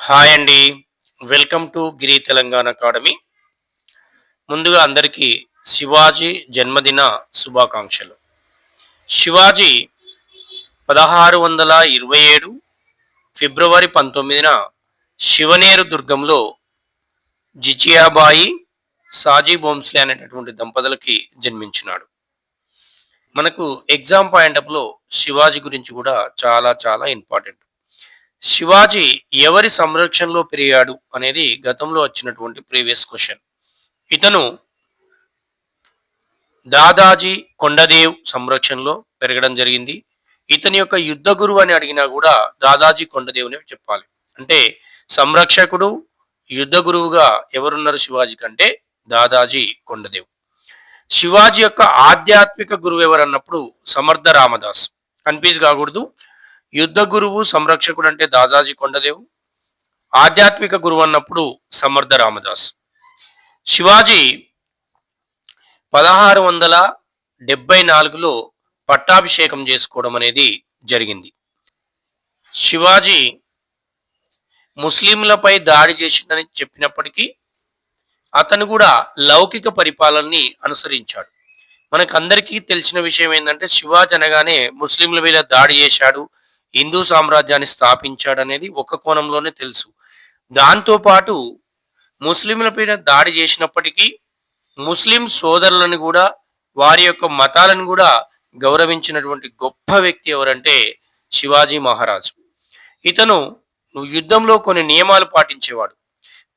Hi అండి. Welcome to Giri Telangana academy. ముందుగా అందరికీ శివాజీ జన్మదిన శుభాకాంక్షలు. శివాజీ 1627 ఫిబ్రవరి 19న శివనేరు దుర్గంలో జిజియాబాయి, సాజీ భోంస్లే అనేటటువంటి దంపతులకి జన్మించినాడు. మనకు ఎగ్జామ్ పాయింట్ ఆఫ్‌లో శివాజీ గురించి కూడా చాలా చాలా ఇంపార్టెంట్. శివాజీ ఎవరి సంరక్షణలో పెరిగాడు అనేది గతంలో వచ్చినటువంటి ప్రీవియస్ క్వశ్చన్. ఇతను దాదాజీ కొండదేవ్ సంరక్షణలో పెరగడం జరిగింది. ఇతని యొక్క యుద్ధ గురువు అని అడిగినా కూడా దాదాజీ కొండదేవ్‌నే చెప్పాలి. అంటే సంరక్షకుడు, యుద్ధ గురువుగా ఎవరున్నారు శివాజీ కంటే దాదాజీ కొండదేవ్. శివాజీ యొక్క ఆధ్యాత్మిక గురువు ఎవరన్నప్పుడు సమర్థ రామదాస్. కన్‌ఫ్యూజ్ కాకూడదు. యుద్ధ గురువు, సంరక్షకుడు అంటే దాదాజీ కొండదేవ్. ఆధ్యాత్మిక గురువు అన్నప్పుడు సమర్థ రామదాస్. శివాజీ 1674లో పట్టాభిషేకం చేసుకోవడం అనేది జరిగింది. శివాజీ ముస్లింలపై దాడి చేసిందని చెప్పినప్పటికీ అతను కూడా లౌకిక పరిపాలనని అనుసరించాడు. మనకందరికీ తెలిసిన విషయం ఏంటంటే శివాజీ అనగానే ముస్లింల మీద దాడి చేశాడు, హిందూ సామ్రాజ్యాన్ని స్థాపించాడనేది ఒక కోణంలోనే తెలుసు. దాంతో పాటు ముస్లింల పైన దాడి చేసినప్పటికీ ముస్లిం సోదరులను కూడా వారి యొక్క మతాలను కూడా గౌరవించినటువంటి గొప్ప వ్యక్తి ఎవరంటే శివాజీ మహారాజు. ఇతను యుద్ధంలో కొన్ని నియమాలు పాటించేవాడు.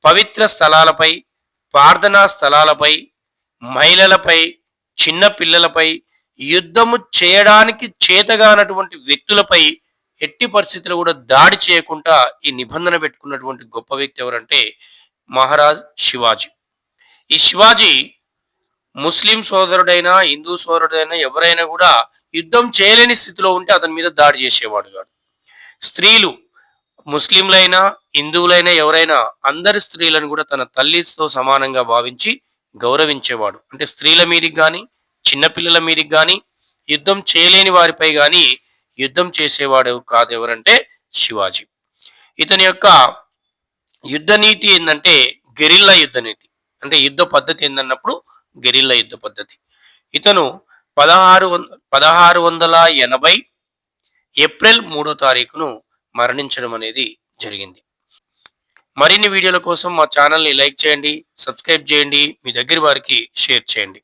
పవిత్ర స్థలాలపై, ప్రార్థనా స్థలాలపై, మహిళలపై, చిన్న పిల్లలపై, యుద్ధము చేయడానికి చేతగానటువంటి వ్యక్తులపై ఎట్టి పరిస్థితుల్లో కూడా దాడి చేయకుండా ఈ నిబంధన పెట్టుకున్నటువంటి గొప్ప వ్యక్తి ఎవరంటే మహారాజ్ శివాజీ. ఈ శివాజీ ముస్లిం సోదరుడైనా, హిందూ సోదరుడైనా ఎవరైనా కూడా యుద్ధం చేయలేని స్థితిలో ఉంటే అతని మీద దాడి చేసేవాడు కాదు. స్త్రీలు ముస్లింలైనా, హిందువులైనా ఎవరైనా అందరి స్త్రీలను కూడా తన తల్లితో సమానంగా భావించి గౌరవించేవాడు. అంటే స్త్రీల మీదకి కానీ, చిన్నపిల్లల మీదకి కానీ, యుద్ధం చేయలేని వారిపై కానీ యుద్ధం చేసేవాడు కాదు ఎవరంటే శివాజీ. ఇతని యొక్క యుద్ధ నీతి ఏంటంటే గెరిల్లా యుద్ధ నీతి. అంటే యుద్ధ పద్ధతి ఏందన్నప్పుడు గెరిల్లా యుద్ధ పద్ధతి. ఇతను 1680 ఏప్రిల్ 3వ తారీఖును మరణించడం అనేది జరిగింది. మరిన్ని వీడియోల కోసం మా ఛానల్ని లైక్ చేయండి, సబ్స్క్రైబ్ చేయండి, మీ దగ్గర వారికి షేర్ చేయండి.